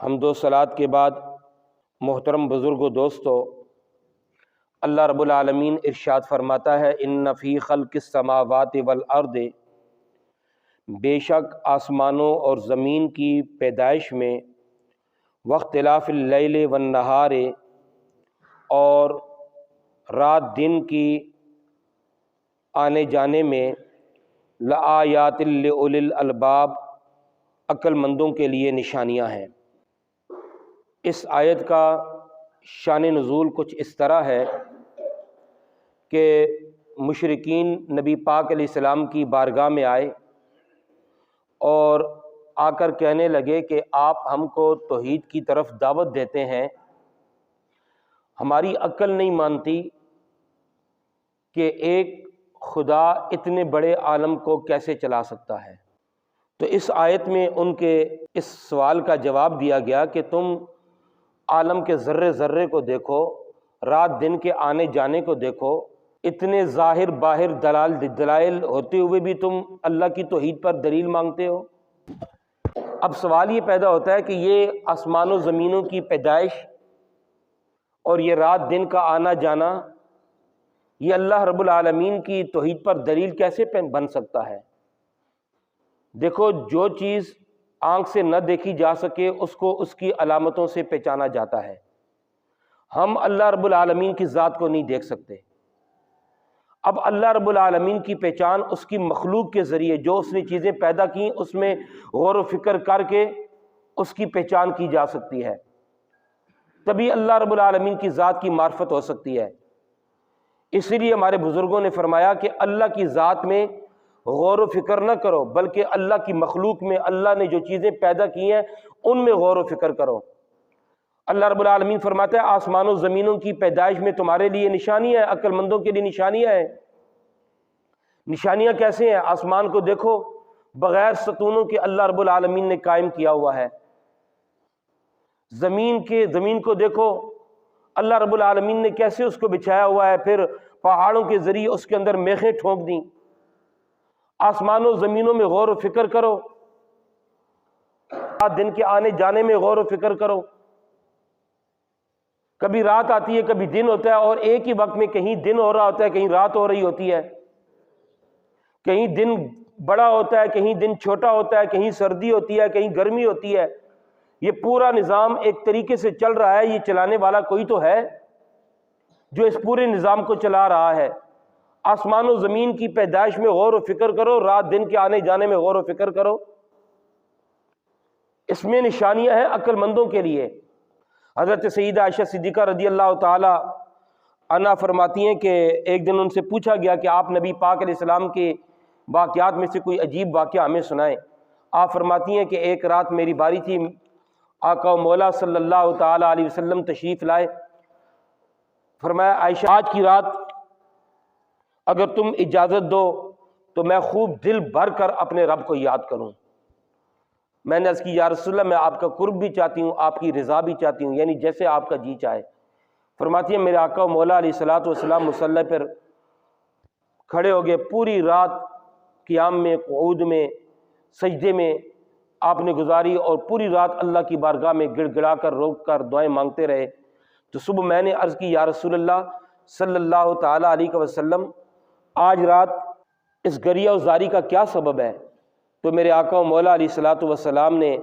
حمد و صلات کے بعد محترم بزرگوں دوستو، اللہ رب العالمین ارشاد فرماتا ہے ان فی خلق السماوات والارض، بے شک آسمانوں اور زمین کی پیدائش میں، واختلاف اللیل والنہار، اور رات دن کی آنے جانے میں، لآیات لأولی الالباب، عقل مندوں کے لیے نشانیاں ہیں۔ اس آیت کا شان نزول کچھ اس طرح ہے کہ مشرکین نبی پاک علیہ السلام کی بارگاہ میں آئے اور آ کر کہنے لگے کہ آپ ہم کو توحید کی طرف دعوت دیتے ہیں، ہماری عقل نہیں مانتی کہ ایک خدا اتنے بڑے عالم کو کیسے چلا سکتا ہے۔ تو اس آیت میں ان کے اس سوال کا جواب دیا گیا کہ تم عالم کے ذرے ذرے کو دیکھو، رات دن کے آنے جانے کو دیکھو، اتنے ظاہر باہر دلائل ہوتے ہوئے بھی تم اللہ کی توحید پر دلیل مانگتے ہو۔ اب سوال یہ پیدا ہوتا ہے کہ یہ آسمان و زمینوں کی پیدائش اور یہ رات دن کا آنا جانا، یہ اللہ رب العالمین کی توحید پر دلیل کیسے بن سکتا ہے؟ دیکھو، جو چیز آنکھ سے نہ دیکھی جا سکے اس کو اس کی علامتوں سے پہچانا جاتا ہے۔ ہم اللہ رب العالمین کی ذات کو نہیں دیکھ سکتے۔ اب اللہ رب العالمین کی پہچان اس کی مخلوق کے ذریعے، جو اس نے چیزیں پیدا کی اس میں غور و فکر کر کے اس کی پہچان کی جا سکتی ہے، تبھی اللہ رب العالمین کی ذات کی معرفت ہو سکتی ہے۔ اس لیے ہمارے بزرگوں نے فرمایا کہ اللہ کی ذات میں غور و فکر نہ کرو، بلکہ اللہ کی مخلوق میں، اللہ نے جو چیزیں پیدا کی ہیں ان میں غور و فکر کرو۔ اللہ رب العالمین فرماتا ہے آسمان و زمینوں کی پیدائش میں تمہارے لیے نشانی ہے، عقل مندوں کے لیے نشانیاں ہیں۔ نشانیاں کیسے ہیں؟ آسمان کو دیکھو، بغیر ستونوں کے اللہ رب العالمین نے قائم کیا ہوا ہے۔ زمین کو دیکھو، اللہ رب العالمین نے کیسے اس کو بچھایا ہوا ہے، پھر پہاڑوں کے ذریعے اس کے اندر میخیں ٹھونک دیں۔ آسمان و زمینوں میں غور و فکر کرو، رات دن کے آنے جانے میں غور و فکر کرو۔ کبھی رات آتی ہے، کبھی دن ہوتا ہے، اور ایک ہی وقت میں کہیں دن ہو رہا ہوتا ہے، کہیں رات ہو رہی ہوتی ہے، کہیں دن بڑا ہوتا ہے، کہیں دن چھوٹا ہوتا ہے، کہیں سردی ہوتی ہے، کہیں گرمی ہوتی ہے۔ یہ پورا نظام ایک طریقے سے چل رہا ہے، یہ چلانے والا کوئی تو ہے جو اس پورے نظام کو چلا رہا ہے۔ آسمان و زمین کی پیدائش میں غور و فکر کرو، رات دن کے آنے جانے میں غور و فکر کرو۔ اس میں نشانیاں ہیں عقل مندوں کے لیے۔ حضرت سیدہ عائشہ صدیقہ رضی اللہ تعالی عنہا فرماتی ہیں کہ ایک دن ان سے پوچھا گیا کہ آپ نبی پاک علیہ السلام کے واقعات میں سے کوئی عجیب واقعہ ہمیں سنائیں۔ آپ فرماتی ہیں کہ ایک رات میری باری تھی، آقا و مولا صلی اللہ تعالی علیہ وسلم تشریف لائے۔ فرمایا عائشہ، آج کی رات اگر تم اجازت دو تو میں خوب دل بھر کر اپنے رب کو یاد کروں۔ میں نے عرض کی یا رسول اللہ، میں آپ کا قرب بھی چاہتی ہوں، آپ کی رضا بھی چاہتی ہوں، یعنی جیسے آپ کا جی چاہے۔ فرماتی ہیں میرے آقا و مولا علیہ الصلوۃ والسلام مصلی پر کھڑے ہو گئے، پوری رات قیام میں، قعود میں، سجدے میں آپ نے گزاری، اور پوری رات اللہ کی بارگاہ میں گڑ گڑا کر روک کر دعائیں مانگتے رہے۔ تو صبح میں نے عرض کی یا رسول اللہ صلی اللہ تعالی علیہ وسلم، آج رات اس گریہ و زاری کا کیا سبب ہے؟ تو میرے آقا و مولا علیہ الصلوۃ والسلام نے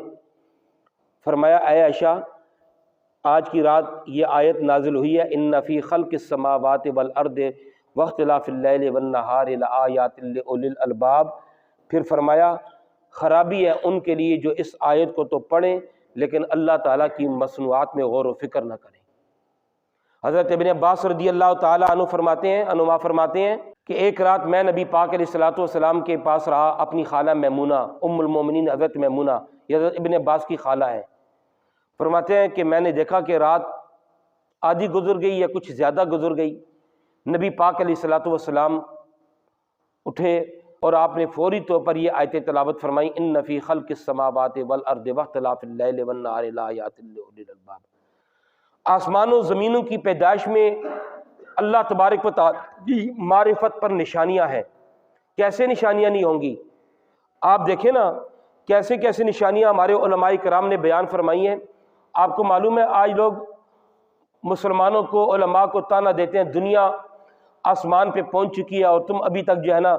فرمایا اے عائشہ، آج کی رات یہ آیت نازل ہوئی ہے ان فی خلق السماوات والارض واختلاف اللیل والنہار لآیات لأولی الالباب۔ پھر فرمایا خرابی ہے ان کے لیے جو اس آیت کو تو پڑھیں لیکن اللہ تعالیٰ کی مصنوعات میں غور و فکر نہ کریں۔ حضرت ابن عباس رضی اللہ تعالیٰ عنہ فرماتے ہیں کہ ایک رات میں نبی پاک علیہ الصلوۃ والسلام کے پاس رہا، اپنی خالہ میمونہ ام المومنین حضرت میمونہ، یہ حضرت ابن عباس کی خالہ ہے۔ فرماتے ہیں کہ میں نے دیکھا کہ رات آدھی گزر گئی یا کچھ زیادہ گزر گئی۔ نبی پاک علیہ الصلوۃ والسلام اٹھے اور آپ نے فوری طور پر یہ آیتیں تلاوت فرمائی ان فی خلق السماوات والارض واختلاف اللیل والنہار لآیات لأولی الالباب۔ آسمان و زمینوں کی پیدائش میں اللہ تبارک و تعالی کی معرفت پر نشانیاں ہیں۔ کیسے نشانیاں نہیں ہوں گی؟ آپ دیکھیں نا کیسے کیسے نشانیاں ہمارے علماء کرام نے بیان فرمائی ہیں۔ آپ کو معلوم ہے آج لوگ مسلمانوں کو، علماء کو تانا دیتے ہیں دنیا آسمان پہ پہنچ چکی ہے اور تم ابھی تک جو ہے نا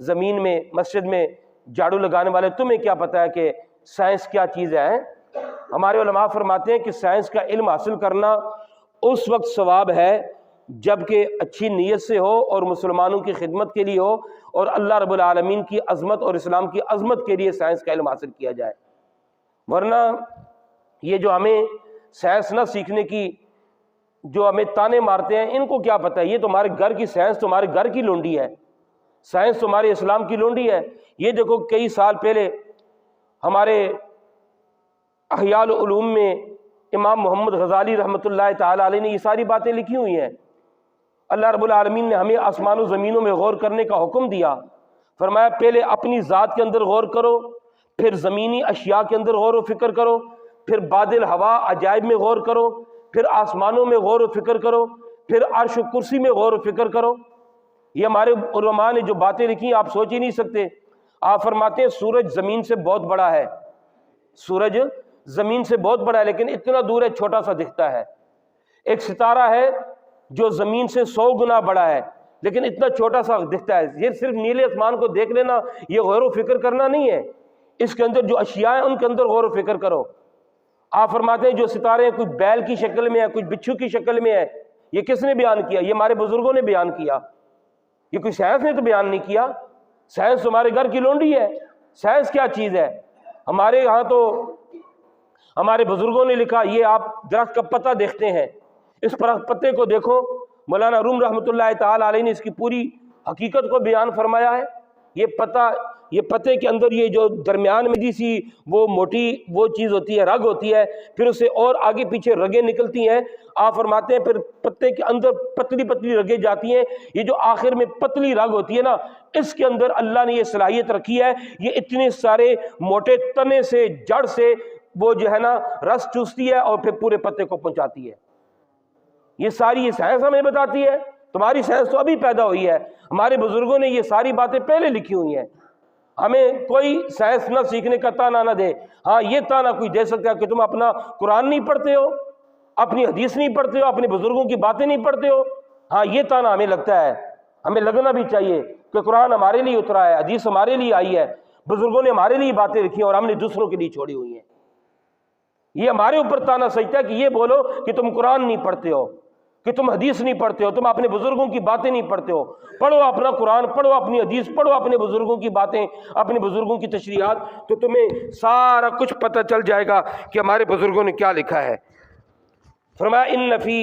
زمین میں مسجد میں جھاڑو لگانے والے، تمہیں کیا پتہ ہے کہ سائنس کیا چیز ہے؟ ہمارے علماء فرماتے ہیں کہ سائنس کا علم حاصل کرنا اس وقت ثواب ہے جب کہ اچھی نیت سے ہو اور مسلمانوں کی خدمت کے لیے ہو اور اللہ رب العالمین کی عظمت اور اسلام کی عظمت کے لیے سائنس کا علم حاصل کیا جائے۔ ورنہ یہ جو ہمیں سائنس نہ سیکھنے کی جو ہمیں تانے مارتے ہیں، ان کو کیا پتہ ہے؟ یہ تمہارے گھر کی سائنس تمہارے گھر کی لونڈی ہے، سائنس تمہارے اسلام کی لونڈی ہے۔ یہ دیکھو کئی سال پہلے ہمارے احیاء العلوم میں امام محمد غزالی رحمۃ اللہ تعالی علیہ نے یہ ساری باتیں لکھی ہوئی ہیں۔ اللہ رب العالمین نے ہمیں آسمان و زمینوں میں غور کرنے کا حکم دیا، فرمایا پہلے اپنی ذات کے اندر غور کرو، پھر زمینی اشیاء کے اندر غور و فکر کرو، پھر بادل ہوا عجائب میں غور کرو، پھر آسمانوں میں غور و فکر کرو، پھر عرش و کرسی میں غور و فکر کرو۔ یہ ہمارے علماء نے جو باتیں لکھی آپ سوچ ہی نہیں سکتے۔ آپ فرماتے ہیں سورج زمین سے بہت بڑا ہے، سورج زمین سے بہت بڑا ہے لیکن اتنا دور ہے چھوٹا سا دکھتا ہے۔ ایک ستارہ ہے جو زمین سے 100 گنا بڑا ہے لیکن اتنا چھوٹا سا دکھتا ہے۔ یہ صرف نیلے آسمان کو دیکھ لینا یہ غور و فکر کرنا نہیں ہے، اس کے اندر جو اشیاء ہیں ان کے اندر غور و فکر کرو۔ آپ فرماتے ہیں جو ستارے کچھ بیل کی شکل میں ہے، کچھ بچھو کی شکل میں ہے، یہ کس نے بیان کیا؟ یہ ہمارے بزرگوں نے بیان کیا، یہ کوئی سائنس نے تو بیان نہیں کیا۔ سائنس تمہارے گھر کی لونڈی ہے، سائنس کیا چیز ہے؟ ہمارے یہاں تو ہمارے بزرگوں نے لکھا، یہ آپ درخت کا پتہ دیکھتے ہیں، اس پتے کو دیکھو، مولانا روم رحمۃ اللہ تعالی علیہ نے اس کی پوری حقیقت کو بیان فرمایا ہے۔ یہ پتے کے اندر یہ جو درمیان میں سی وہ موٹی وہ چیز ہوتی ہے، رگ ہوتی ہے، پھر اسے اور آگے پیچھے رگیں نکلتی ہیں۔ آپ فرماتے ہیں پھر پتے کے اندر پتلی پتلی رگیں جاتی ہیں، یہ جو آخر میں پتلی رگ ہوتی ہے نا، اس کے اندر اللہ نے یہ صلاحیت رکھی ہے، یہ اتنے سارے موٹے تنے سے جڑ سے وہ جو ہے نا رس چوستی ہے اور پھر پورے پتے کو پہنچاتی ہے۔ یہ ساری یہ سائنس ہمیں بتاتی ہے، تمہاری سائنس تو ابھی پیدا ہوئی ہے، ہمارے بزرگوں نے یہ ساری باتیں پہلے لکھی ہوئی ہیں۔ ہمیں کوئی سائنس نہ سیکھنے کا تانا نہ دے۔ ہاں یہ تانا کوئی دے سکتا ہے کہ تم اپنا قرآن نہیں پڑھتے ہو، اپنی حدیث نہیں پڑھتے ہو، اپنے بزرگوں کی باتیں نہیں پڑھتے ہو۔ ہاں یہ تانا ہمیں لگتا ہے، ہمیں لگنا بھی چاہیے کہ قرآن ہمارے لیے اترا ہے، حدیث ہمارے لیے آئی ہے، بزرگوں نے ہمارے لیے باتیں لکھی ہیں اور ہم نے دوسروں کے لیے چھوڑی ہوئی ہیں۔ یہ ہمارے اوپر تانا سجتا ہے کہ یہ بولو کہ تم قرآن نہیں پڑھتے ہو، کہ تم حدیث نہیں پڑھتے ہو، تم اپنے بزرگوں کی باتیں نہیں پڑھتے ہو۔ پڑھو اپنا قرآن، پڑھو اپنی حدیث، پڑھو اپنے بزرگوں کی باتیں، اپنے بزرگوں کی تشریحات، تو تمہیں سارا کچھ پتہ چل جائے گا کہ ہمارے بزرگوں نے کیا لکھا ہے۔ فرمایا ان فی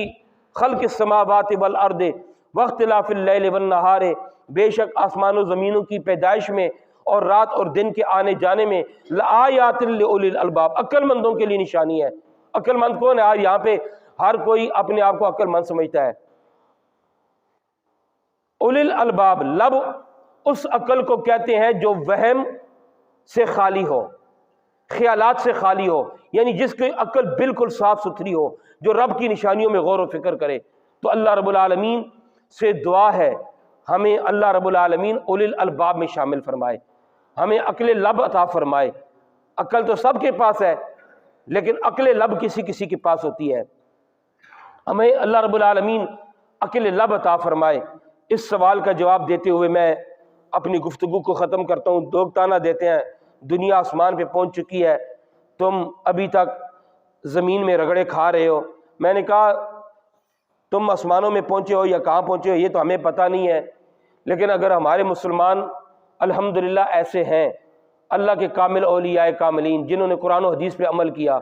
خلق السماوات والارض واختلاف اللیل والنہار، بے شک آسمان و زمینوں کی پیدائش میں اور رات اور دن کے آنے جانے میں لآیات لأولی الالباب، عقل مندوں کے لیے نشانی ہے۔ عقل مند کون ہے؟ آج یہاں پہ ہر کوئی اپنے آپ کو عقل مند سمجھتا ہے۔ اولی الالباب، لب اس عقل کو کہتے ہیں جو وہم سے خالی ہو، خیالات سے خالی ہو، یعنی جس کی عقل بالکل صاف ستھری ہو، جو رب کی نشانیوں میں غور و فکر کرے۔ تو اللہ رب العالمین سے دعا ہے ہمیں اللہ رب العالمین اولی الالباب میں شامل فرمائے، ہمیں عقل لب عطا فرمائے۔ عقل تو سب کے پاس ہے لیکن عقل لب کسی کسی کے پاس ہوتی ہے، ہمیں اللہ رب العالمین عقل لب عطا فرمائے۔ اس سوال کا جواب دیتے ہوئے میں اپنی گفتگو کو ختم کرتا ہوں۔ لوگ تانا دیتے ہیں دنیا آسمان پہ پہنچ چکی ہے، تم ابھی تک زمین میں رگڑے کھا رہے ہو۔ میں نے کہا تم آسمانوں میں پہنچے ہو یا کہاں پہنچے ہو یہ تو ہمیں پتہ نہیں ہے، لیکن اگر ہمارے مسلمان الحمدللہ ایسے ہیں اللہ کے کامل اولیاء کاملین جنہوں نے قرآن و حدیث پہ عمل کیا،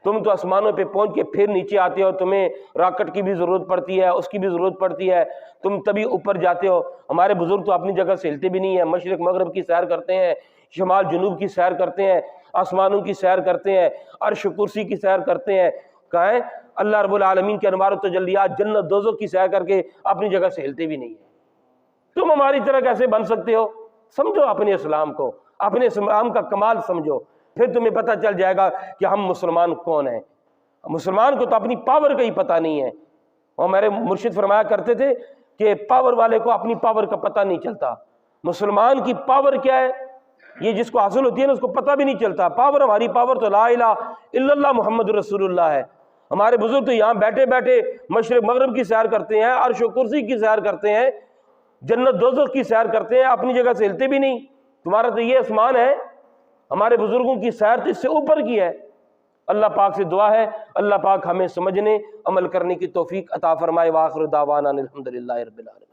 تم تو آسمانوں پہ پہنچ کے پھر نیچے آتے ہو، تمہیں راکٹ کی بھی ضرورت پڑتی ہے، اس کی بھی ضرورت پڑتی ہے، تم تبھی اوپر جاتے ہو۔ ہمارے بزرگ تو اپنی جگہ سے ہلتے بھی نہیں ہیں، مشرق مغرب کی سیر کرتے ہیں، شمال جنوب کی سیر کرتے ہیں، آسمانوں کی سیر کرتے ہیں، عرش و کرسی کی سیر کرتے ہیں۔ کہاں ہے اللہ رب العالمین کے انوار و تجلیات، جنت دوزخ کی سیر کر کے اپنی جگہ سے ہلتے بھی نہیں ہیں۔ تم ہماری طرح کیسے بن سکتے ہو؟ سمجھو اپنے اسلام کو، اپنے اسلام کا کمال سمجھو، پھر تمہیں پتہ چل جائے گا کہ ہم مسلمان کون ہیں۔ مسلمان کو تو اپنی پاور کا ہی پتہ نہیں ہے، اور میرے مرشد فرمایا کرتے تھے کہ پاور والے کو اپنی پاور کا پتہ نہیں چلتا۔ مسلمان کی پاور کیا ہے؟ یہ جس کو حاصل ہوتی ہے نا اس کو پتہ بھی نہیں چلتا. پاور ہماری پاور تو لا الہ الا اللہ محمد رسول اللہ ہے. ہمارے بزرگ تو یہاں بیٹھے بیٹھے مشرق مغرب کی سیر کرتے ہیں, عرش و کرسی کی سیر کرتے ہیں, جنت دوزخ کی سیر کرتے ہیں, اپنی جگہ سے ہلتے بھی نہیں. تمہارا تو یہ آسمان ہے, ہمارے بزرگوں کی سیر تو اس سے اوپر کی ہے. اللہ پاک سے دعا ہے اللہ پاک ہمیں سمجھنے عمل کرنے کی توفیق عطا فرمائے. وآخر دعوانا الحمدللہ رب العالمین.